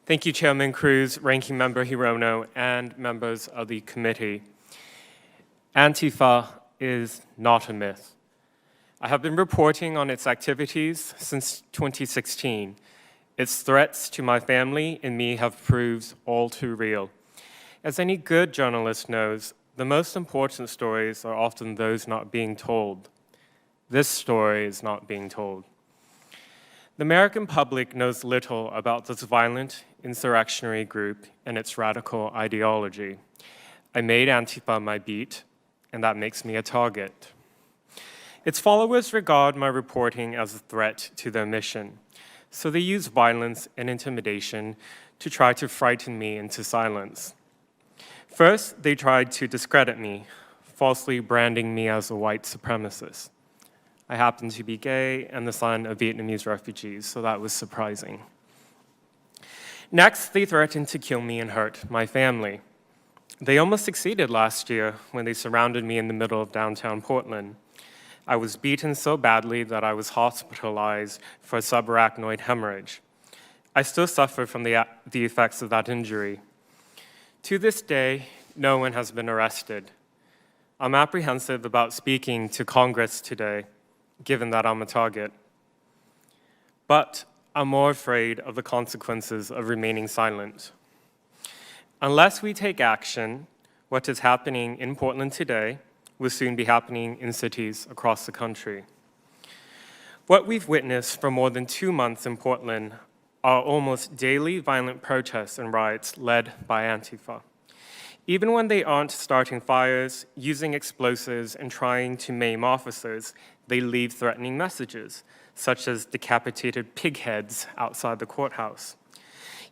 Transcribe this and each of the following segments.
Thank you, Chairman Cruz, Ranking Member Hirono, and members of the committee. Antifa is not a myth. I have been reporting on its activities since 2016. Its threats to my family and me have proved all too real. As any good journalist knows, the most important stories are often those not being told. This story is not being told. The American public knows little about this violent insurrectionary group and its radical ideology. I made Antifa my beat, and that makes me a target. Its followers regard my reporting as a threat to their mission, so they use violence and intimidation to try to frighten me into silence. First, they tried to discredit me, falsely branding me as a white supremacist. I happen to be gay and the son of Vietnamese refugees, so that was surprising. Next, they threatened to kill me and hurt my family. They almost succeeded last year when they surrounded me in the middle of downtown Portland. I was beaten so badly that I was hospitalized for a subarachnoid hemorrhage. I still suffer from the effects of that injury. To this day, no one has been arrested. I'm apprehensive about speaking to Congress today, given that I'm a target. But I'm more afraid of the consequences of remaining silent. Unless we take action, what is happening in Portland today will soon be happening in cities across the country. What we've witnessed for more than 2 months in Portland are almost daily violent protests and riots led by Antifa. Even when they aren't starting fires, using explosives, and trying to maim officers, they leave threatening messages, such as decapitated pig heads outside the courthouse.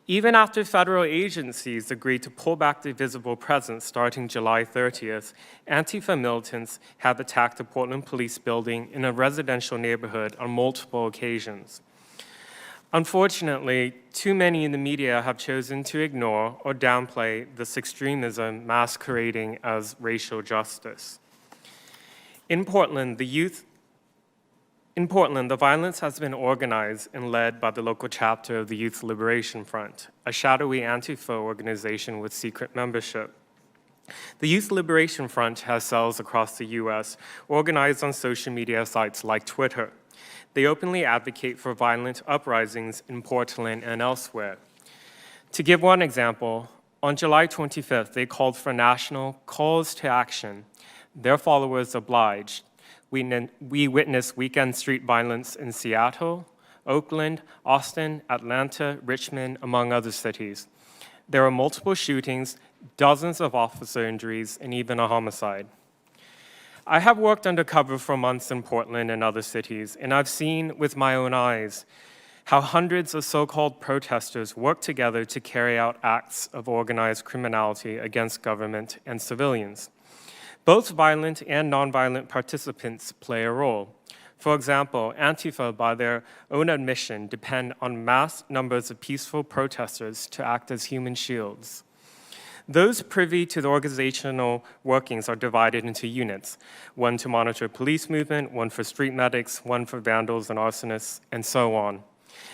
Even after federal agencies agreed to pull back their visible presence starting July 30th, Antifa militants have attacked the Portland Police building in a residential neighborhood on multiple occasions. Unfortunately, too many in the media have chosen to ignore or downplay this extremism masquerading as racial justice. In Portland, the violence has been organized and led by the local chapter of the Youth Liberation Front, a shadowy Antifa organization with secret membership. The Youth Liberation Front has cells across the U.S. organized on social media sites like Twitter. They openly advocate for violent uprisings in Portland and elsewhere. To give one example, on July 25th, they called for national calls to action. Their followers obliged. We witnessed weekend street violence in Seattle, Oakland, Austin, Atlanta, Richmond, among other cities. There were multiple shootings, dozens of officer injuries, and even a homicide. I have worked undercover for months in Portland and other cities, and I've seen with my own eyes how hundreds of so-called protesters work together to carry out acts of organized criminality against government and civilians. Both violent and nonviolent participants play a role. For example, Antifa, by their own admission, depend on mass numbers of peaceful protesters to act as human shields. Those privy to the organizational workings are divided into units, one to monitor police movement, one for street medics, one for vandals and arsonists, and so on.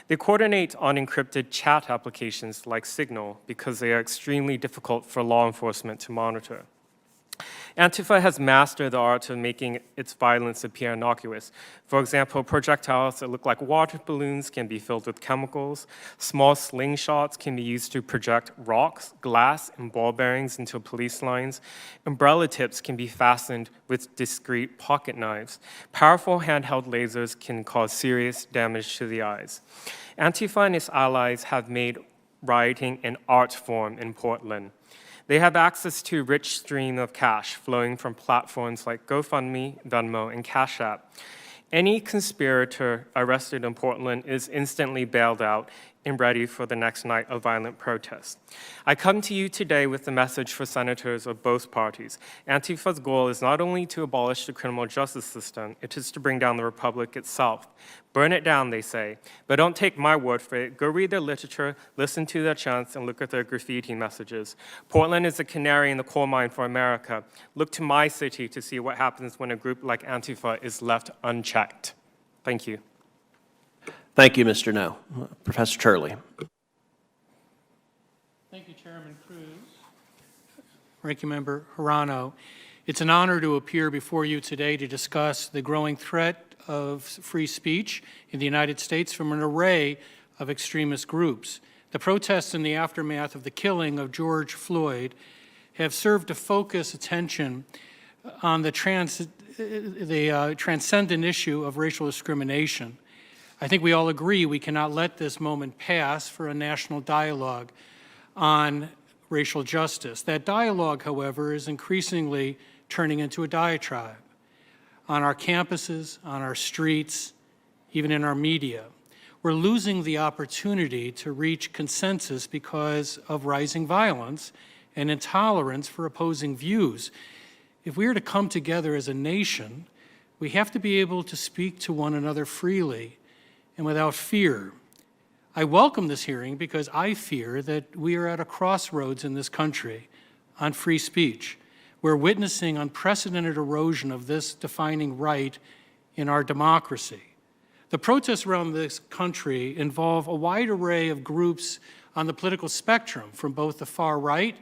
They coordinate on encrypted chat applications like Signal because they are extremely difficult for law enforcement to monitor. Antifa has mastered the art of making its violence appear innocuous. For example, projectiles that look like water balloons can be filled with chemicals. Small slingshots can be used to project rocks, glass, and ball bearings into police lines. Umbrella tips can be fastened with discreet pocket knives. Powerful handheld lasers can cause serious damage to the eyes. Antifa and its allies have made rioting an art form in Portland. They have access to a rich stream of cash flowing from platforms like GoFundMe, Venmo, and Cash App. Any conspirator arrested in Portland is instantly bailed out and ready for the next night of violent protest. I come to you today with a message for senators of both parties. Antifa's goal is not only to abolish the criminal justice system, it is to bring down the republic itself. Burn it down, they say. But don't take my word for it. Go read their literature, listen to their chants, and look at their graffiti messages. Portland is a canary in the coal mine for America. Look to my city to see what happens when a group like Antifa is left unchecked. Thank you. Thank you, Mr. No. Professor Turley. you, Chairman Cruz. Ranking Member Hirano. It's an honor to appear before you today to discuss the growing threat of free speech in the United States from an array of extremist groups. The protests in the aftermath of the killing of George Floyd have served to focus attention on the transcendent issue of racial discrimination. I think we all agree we cannot let this moment pass for a national dialogue on racial justice. That dialogue, however, is increasingly turning into a diatribe on our campuses, on our streets, even in our media. We're losing the opportunity to reach consensus because of rising violence and intolerance for opposing views. If we are to come together as a nation, we have to be able to speak to one another freely and without fear. I welcome this hearing because I fear that we are at a crossroads in this country on free speech. We're witnessing unprecedented erosion of this defining right in our democracy. The protests around this country involve a wide array of groups on the political spectrum, from both the far right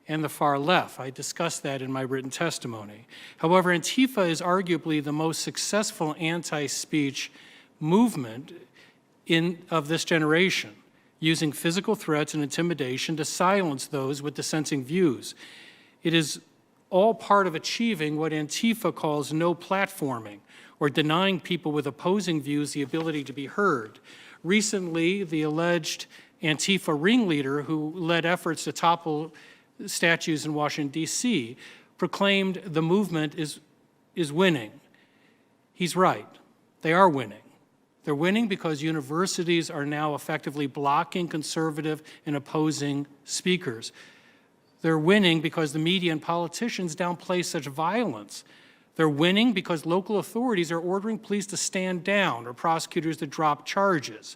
and the far left. I discussed that in my written testimony. However, Antifa is arguably the most successful anti-speech movement of this generation, using physical threats and intimidation to silence those with dissenting views. It is all part of achieving what Antifa calls no platforming, or denying people with opposing views the ability to be heard. Recently, the alleged Antifa ringleader, who led efforts to topple statues in Washington, D.C., proclaimed the movement is winning. He's right. They are winning. They're winning because universities are now effectively blocking conservative and opposing speakers. They're winning because the media and politicians downplay such violence. They're winning because local authorities are ordering police to stand down or prosecutors to drop charges.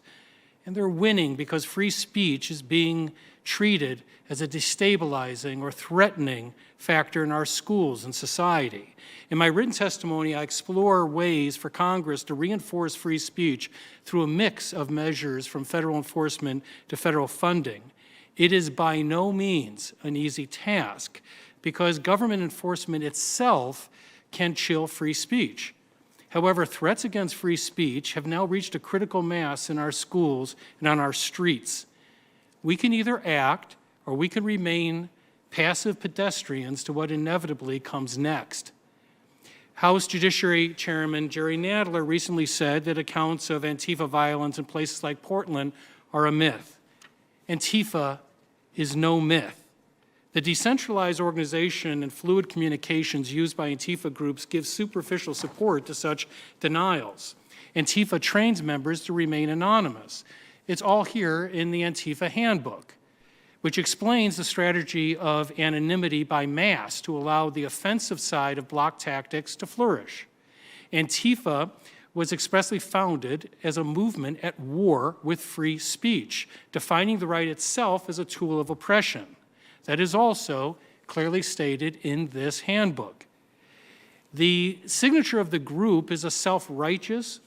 And they're winning because free speech is being treated as a destabilizing or threatening factor in our schools and society. In my written testimony, I explore ways for Congress to reinforce free speech through a mix of measures from federal enforcement to federal funding. It is by no means an easy task because government enforcement itself can chill free speech. However, threats against free speech have now reached a critical mass in our schools and on our streets. We can either act or we can remain passive pedestrians to what inevitably comes next. House Judiciary Chairman Jerry Nadler recently said that accounts of Antifa violence in places like Portland are a myth. Antifa is no myth. The decentralized organization and fluid communications used by Antifa groups give superficial support to such denials. Antifa trains members to remain anonymous. It's all here in the Antifa handbook, which explains the strategy of anonymity by mass to allow the offensive side of block tactics to flourish. Antifa was expressly founded as a movement at war with free speech, defining the right itself as a tool of oppression. That is also clearly stated in this handbook. The signature of the group is a self-righteous,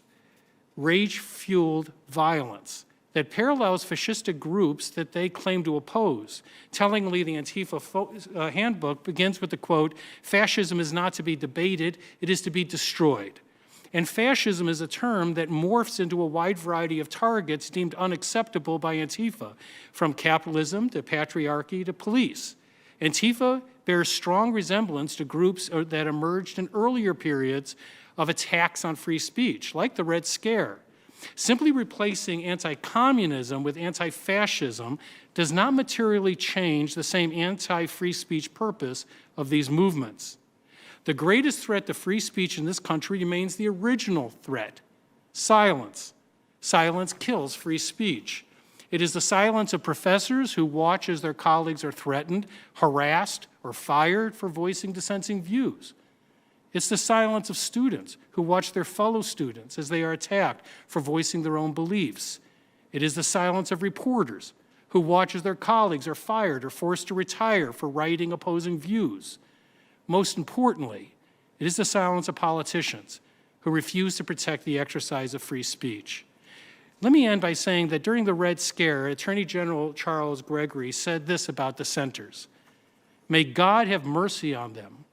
rage-fueled violence that parallels fascistic groups that they claim to oppose. Tellingly, the Antifa handbook begins with the quote, "Fascism is not to be debated, it is to be destroyed." And fascism is a term that morphs into a wide variety of targets deemed unacceptable by Antifa, from capitalism to patriarchy to police. Antifa bears strong resemblance to groups that emerged in earlier periods of attacks on free speech, like the Red Scare. Simply replacing anti-communism with anti-fascism does not materially change the same anti-free speech purpose of these movements. The greatest threat to free speech in this country remains the original threat, silence. Silence kills free speech. It is the silence of professors who watch as their colleagues are threatened, harassed, or fired for voicing dissenting views. It's the silence of students who watch their fellow students as they are attacked for voicing their own beliefs. It is the silence of reporters who watch as their colleagues are fired or forced to retire for writing opposing views. Most importantly, it is the silence of politicians who refuse to protect the exercise of free speech. Let me end by saying that during the Red Scare, Attorney General Charles Gregory said this about dissenters: "May God have mercy on them,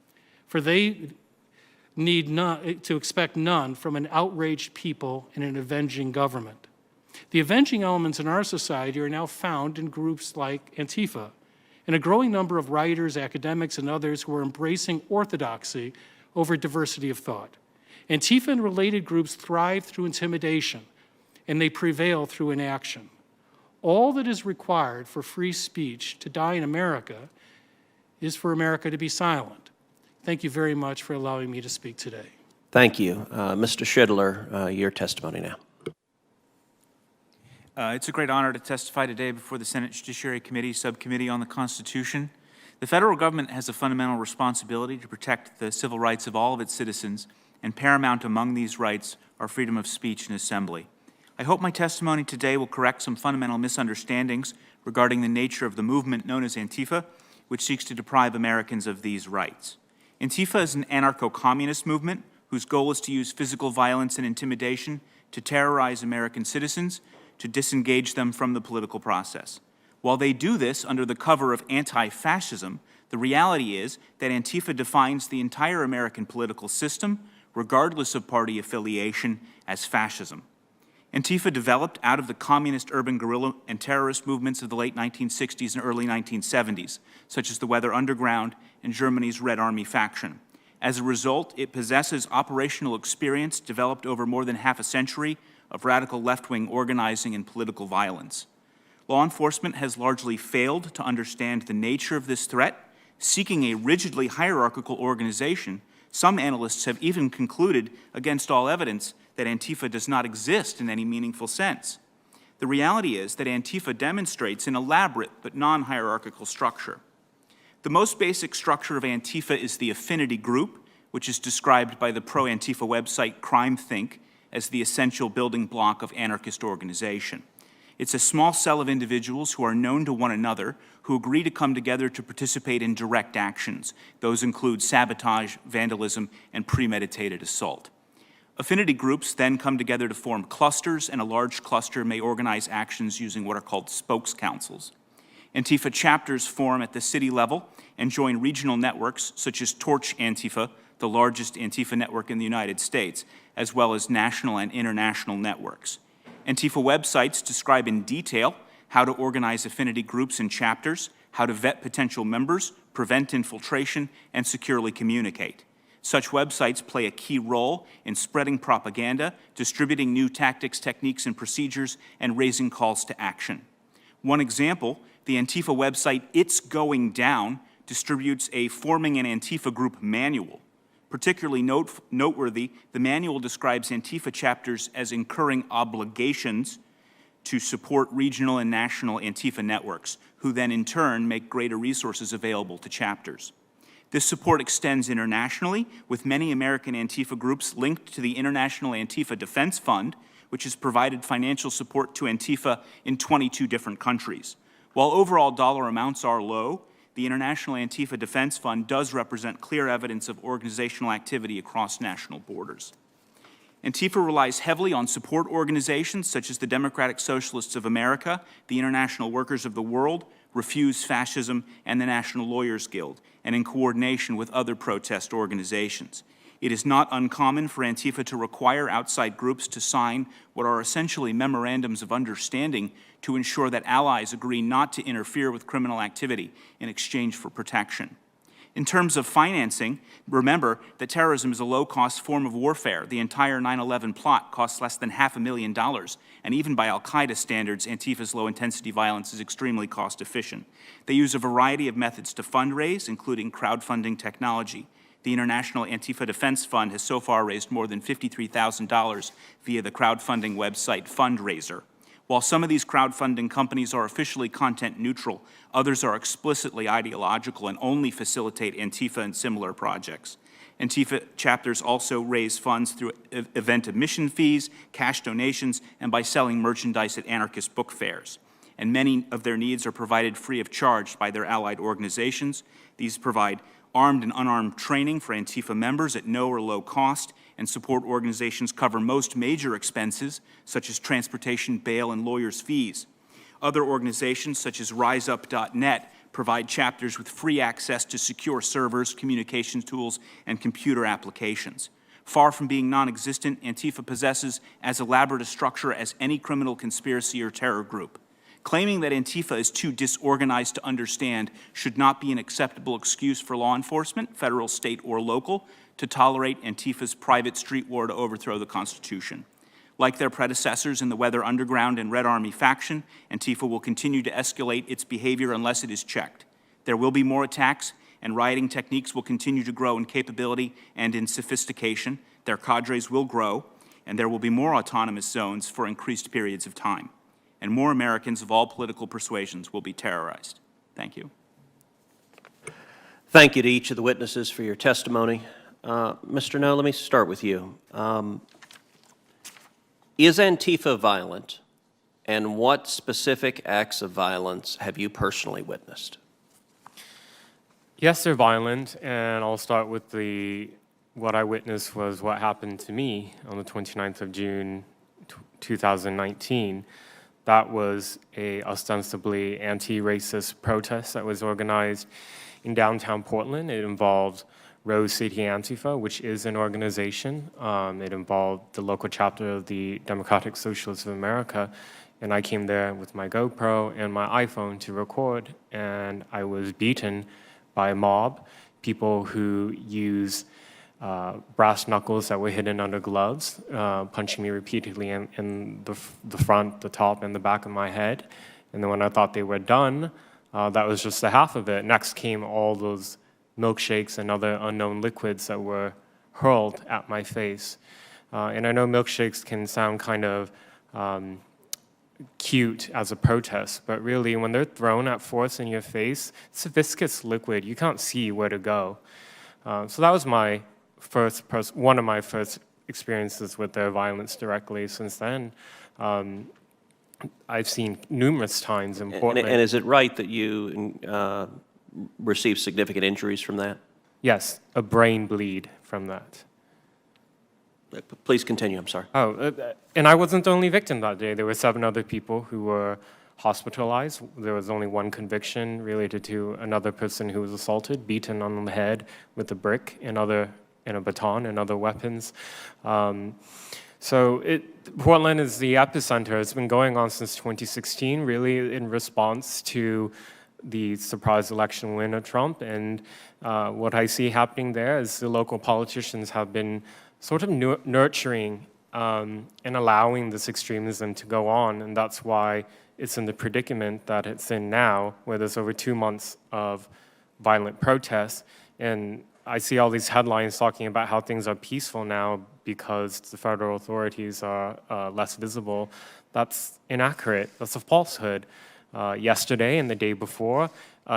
for they need not to expect none from an outraged people and an avenging government." The avenging elements in our society are now found in groups like Antifa, and a growing number of writers, academics, and others who are embracing orthodoxy over diversity of thought. Antifa and related groups thrive through intimidation, and they prevail through inaction. All that is required for free speech to die in America is for America to be silent. Thank you very much for allowing me to speak today. Thank you. Mr. Schindler, your testimony now. It's a great honor to testify today before the Senate Judiciary Committee Subcommittee on the Constitution. The federal government has a fundamental responsibility to protect the civil rights of all of its citizens, and paramount among these rights are freedom of speech and assembly. I hope my testimony today will correct some fundamental misunderstandings regarding the nature of the movement known as Antifa, which seeks to deprive Americans of these rights. Antifa is an anarcho-communist movement whose goal is to use physical violence and intimidation to terrorize American citizens, to disengage them from the political process. While they do this under the cover of anti-fascism, the reality is that Antifa defines the entire American political system, regardless of party affiliation, as fascism. Antifa developed out of the communist urban guerrilla and terrorist movements of the late 1960s and early 1970s, such as the Weather Underground and Germany's Red Army faction. As a result, it possesses operational experience developed over more than half a century of radical left-wing organizing and political violence. Law enforcement has largely failed to understand the nature of this threat. Seeking a rigidly hierarchical organization, some analysts have even concluded, against all evidence, that Antifa does not exist in any meaningful sense. The reality is that Antifa demonstrates an elaborate but non-hierarchical structure. The most basic structure of Antifa is the affinity group, which is described by the pro-Antifa website CrimeThink as the essential building block of anarchist organization. It's a small cell of individuals who are known to one another, who agree to come together to participate in direct actions. Those include sabotage, vandalism, and premeditated assault. Affinity groups then come together to form clusters, and a large cluster may organize actions using what are called spokes councils. Antifa chapters form at the city level and join regional networks such as Torch Antifa, the largest Antifa network in the United States, as well as national and international networks. Antifa websites describe in detail how to organize affinity groups and chapters, how to vet potential members, prevent infiltration, and securely communicate. Such websites play a key role in spreading propaganda, distributing new tactics, techniques, and procedures, and raising calls to action. One example, the Antifa website It's Going Down distributes a Forming an Antifa Group manual. Particularly noteworthy, the manual describes Antifa chapters as incurring obligations to support regional and national Antifa networks, who then in turn make greater resources available to chapters. This support extends internationally, with many American Antifa groups linked to the International Antifa Defense Fund, which has provided financial support to Antifa in 22 different countries. While overall dollar amounts are low, the International Antifa Defense Fund does represent clear evidence of organizational activity across national borders. Antifa relies heavily on support organizations such as the Democratic Socialists of America, the International Workers of the World, Refuse Fascism, and the National Lawyers Guild, and in coordination with other protest organizations. It is not uncommon for Antifa to require outside groups to sign what are essentially memorandums of understanding to ensure that allies agree not to interfere with criminal activity in exchange for protection. In terms of financing, remember that terrorism is a low-cost form of warfare. The entire 9/11 plot costs less than $500,000, and even by al-Qaeda standards, Antifa's low-intensity violence is extremely cost-efficient. They use a variety of methods to fundraise, including crowdfunding technology. The International Antifa Defense Fund has so far raised more than $53,000 via the crowdfunding website Fundraiser. While some of these crowdfunding companies are officially content neutral, others are explicitly ideological and only facilitate Antifa and similar projects. Antifa chapters also raise funds through event admission fees, cash donations, and by selling merchandise at anarchist book fairs. And many of their needs are provided free of charge by their allied organizations. These provide armed and unarmed training for Antifa members at no or low cost, and support organizations cover most major expenses, such as transportation, bail, and lawyers' fees. Other organizations, such as RiseUp.net, provide chapters with free access to secure servers, communication tools, and computer applications. Far from being non-existent, Antifa possesses as elaborate a structure as any criminal conspiracy or terror group. Claiming that Antifa is too disorganized to understand should not be an acceptable excuse for law enforcement, federal, state, or local, to tolerate Antifa's private street war to overthrow the Constitution. Like their predecessors in the Weather Underground and Red Army faction, Antifa will continue to escalate its behavior unless it is checked. There will be more attacks, and rioting techniques will continue to grow in capability and in sophistication. Their cadres will grow, and there will be more autonomous zones for increased periods of time. And more Americans of all political persuasions will be terrorized. Thank you. Thank you to each of the witnesses for your testimony. Mr. No, let me start with you. Is Antifa violent, and what specific acts of violence have you personally witnessed? Yes, they're violent, and I'll start with what I witnessed was what happened to me on the 29th of June, 2019. That was a ostensibly anti-racist protest that was organized in downtown Portland. It involved Rose City Antifa, which is an organization. It involved the local chapter of the Democratic Socialists of America, and I came there with my GoPro and my iPhone to record, and I was beaten by a mob, people who use brass knuckles that were hidden under gloves, punching me repeatedly in the front, the top, and the back of my head. And then when I thought they were done, that was just the half of it. Next came all those milkshakes and other unknown liquids that were hurled at my face. And I know milkshakes can sound kind of cute as a protest, but really when they're thrown at force in your face, it's a viscous liquid. You can't see where to go. So that was one of my first experiences with their violence directly. Since then, I've seen numerous times in Portland. And is it right that you received significant injuries from that? Yes, a brain bleed from that. Please continue, I'm sorry. And I wasn't the only victim that day. There were 7 other people who were hospitalized. There was only one conviction related to another person who was assaulted, beaten on the head with a brick and a baton and other weapons. So Portland is the epicenter. It's been going on since 2016, really in response to the surprise election win of Trump. And what I see happening there is the local politicians have been sort of nurturing and allowing this extremism to go on. And that's why it's in the predicament that it's in now, where there's over 2 months of violent protests. And I see all these headlines talking about how things are peaceful now because the federal authorities are less visible. That's inaccurate. That's a falsehood. Yesterday and the day before,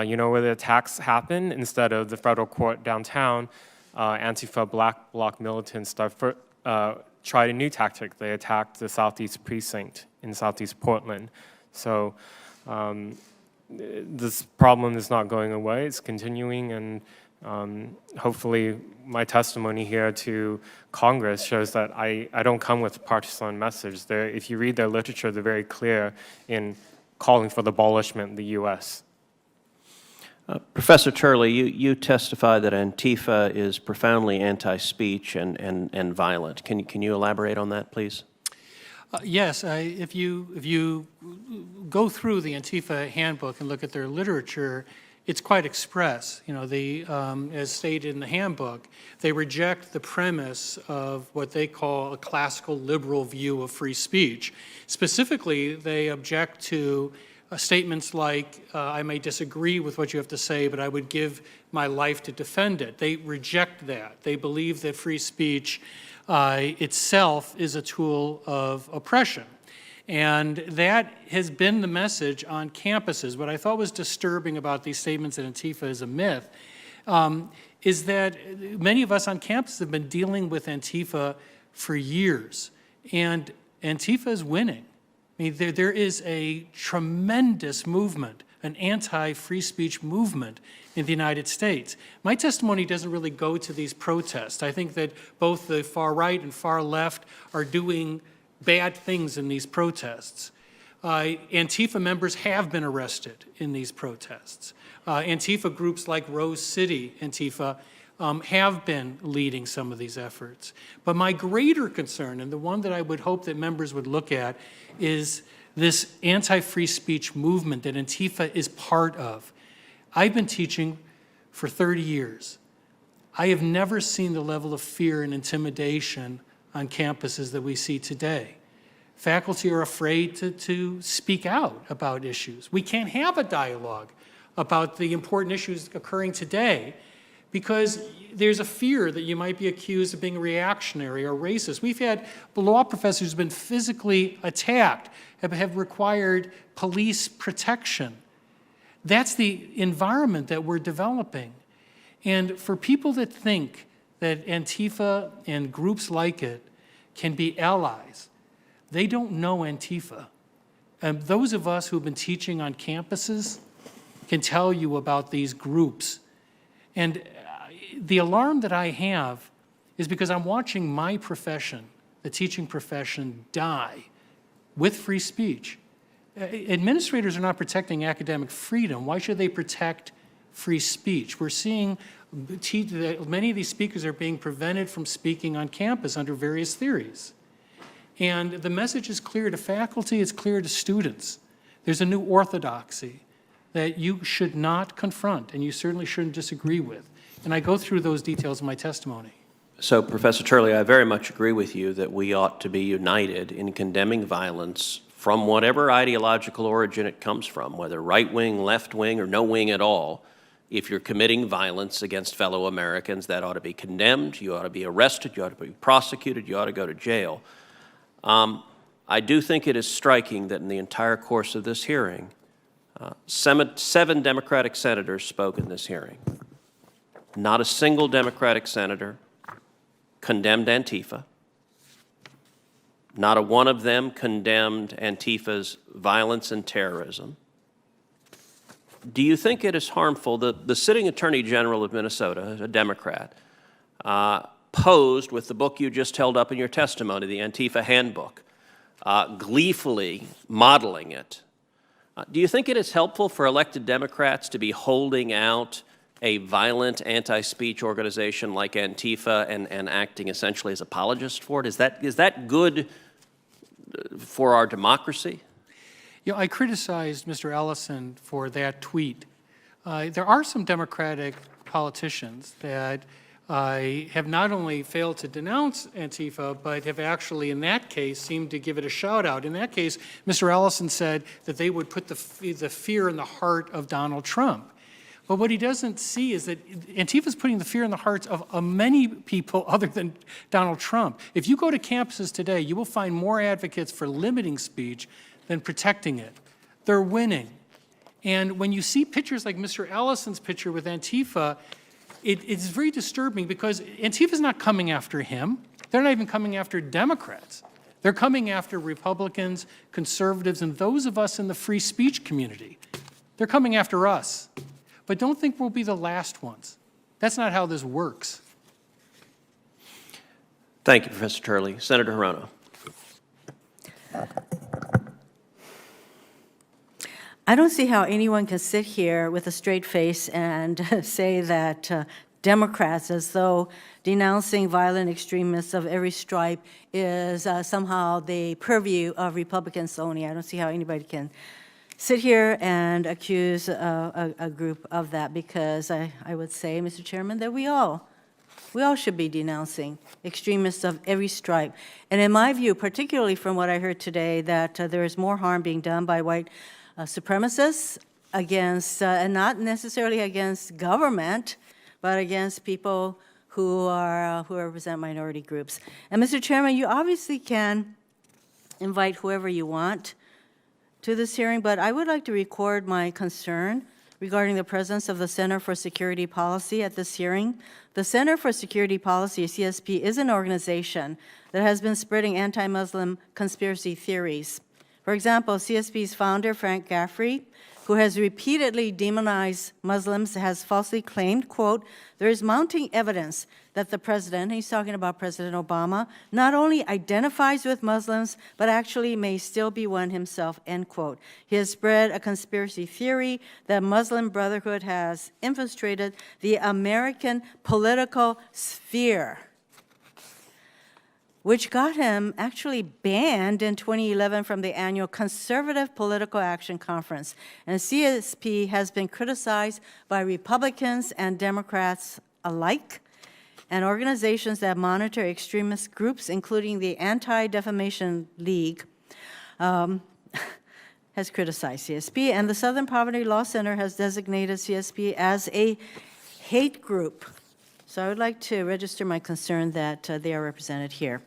you know where the attacks happened? Instead of the federal court downtown, Antifa Black Bloc militants tried a new tactic. They attacked the Southeast Precinct in Southeast Portland. So this problem is not going away. It's continuing, and hopefully my testimony here to Congress shows that I don't come with a partisan message. If you read their literature, they're very clear in calling for the abolishment of the U.S. Professor Turley, you testify that Antifa is profoundly anti-speech and violent. Can you elaborate on that, please? Yes, if you go through the Antifa handbook and look at their literature, it's quite express. You know, as stated in the handbook, they reject the premise of what they call a classical liberal view of free speech. Specifically, they object to statements like, I may disagree with what you have to say, but I would give my life to defend it. They reject that. They believe that free speech itself is a tool of oppression. And that has been the message on campuses. What I thought was disturbing about these statements that Antifa is a myth is that many of us on campus have been dealing with Antifa for years, and Antifa is winning. I mean, there is a tremendous movement an anti-free speech movement in the United States. My testimony doesn't really go to these protests. I think that both the far right and far left are doing bad things in these protests. Antifa members have been arrested in these protests. Antifa groups like Rose City Antifa have been leading some of these efforts. But my greater concern, and the one that I would hope that members would look at, is this anti-free speech movement that Antifa is part of. I've been teaching for 30 years. I have never seen the level of fear and intimidation on campuses that we see today. Faculty are afraid to speak out about issues. We can't have a dialogue about the important issues occurring today because there's a fear that you might be accused of being reactionary or racist. We've had law professors who've been physically attacked, have required police protection. That's the environment that we're developing. And for people that think that Antifa and groups like it can be allies, they don't know Antifa. And those of us who've been teaching on campuses can tell you about these groups. And the alarm that I have is because I'm watching my profession, the teaching profession, die with free speech. Administrators are not protecting academic freedom. Why should they protect free speech? We're seeing that many of these speakers are being prevented from speaking on campus under various theories. And the message is clear to faculty, it's clear to students. There's a new orthodoxy that you should not confront, and you certainly shouldn't disagree with. And I go through those details in my testimony. So, Professor Turley, I very much agree with you that we ought to be united in condemning violence from whatever ideological origin it comes from, whether right wing, left wing, or no wing at all. If you're committing violence against fellow Americans, that ought to be condemned, you ought to be arrested, you ought to be prosecuted, you ought to go to jail. I do think it is striking that in the entire course of this hearing, 7 Democratic senators spoke in this hearing. Not a single Democratic senator condemned Antifa. Not a one of them condemned Antifa's violence and terrorism. Do you think it is harmful that the sitting Attorney General of Minnesota, a Democrat, posed with the book you just held up in your testimony, the Antifa Handbook, gleefully modeling it? Do you think it is helpful for elected Democrats to be holding out a violent anti-speech organization like Antifa and acting essentially as apologists for it? Is that good for our democracy? You know, I criticized Mr. Ellison for that tweet. There are some Democratic politicians that have not only failed to denounce Antifa, but have actually, in that case, seemed to give it a shout-out. In that case, Mr. Ellison said that they would put the fear in the heart of Donald Trump. But what he doesn't see is that Antifa is putting the fear in the hearts of many people other than Donald Trump. If you go to campuses today, you will find more advocates for limiting speech than protecting it. They're winning. And when you see pictures like Mr. Ellison's picture with Antifa, it's very disturbing because Antifa is not coming after him. They're not even coming after Democrats. They're coming after Republicans, conservatives, and those of us in the free speech community. They're coming after us. But don't think we'll be the last ones. That's not how this works. Thank you, Professor Turley. Senator Hirono. I don't see how anyone can sit here with a straight face and say that Democrats, as though denouncing violent extremists of every stripe is somehow the purview of Republicans only. I don't see how anybody can sit here and accuse a group of that, because I would say, Mr. Chairman, that we all should be denouncing extremists of every stripe. And in my view, particularly from what I heard today, that there is more harm being done by white supremacists against, and not necessarily against government, but against people who represent minority groups. And Mr. Chairman, you obviously can invite whoever you want to this hearing, but I would like to record my concern regarding the presence of the Center for Security Policy at this hearing. The Center for Security Policy, CSP, is an organization that has been spreading anti-Muslim conspiracy theories. For example, CSP's founder, Frank Gaffrey, who has repeatedly demonized Muslims, has falsely claimed, quote, there is mounting evidence that the president, he's talking about President Obama, not only identifies with Muslims, but actually may still be one himself, end quote. He has spread a conspiracy theory that Muslim Brotherhood has infiltrated the American political sphere, which got him actually banned in 2011 from the annual Conservative Political Action Conference. And CSP has been criticized by Republicans and Democrats alike, and organizations that monitor extremist groups, including the Anti-Defamation League, has criticized CSP, and the Southern Poverty Law Center has designated CSP as a hate group. So I would like to register my concern that they are represented here.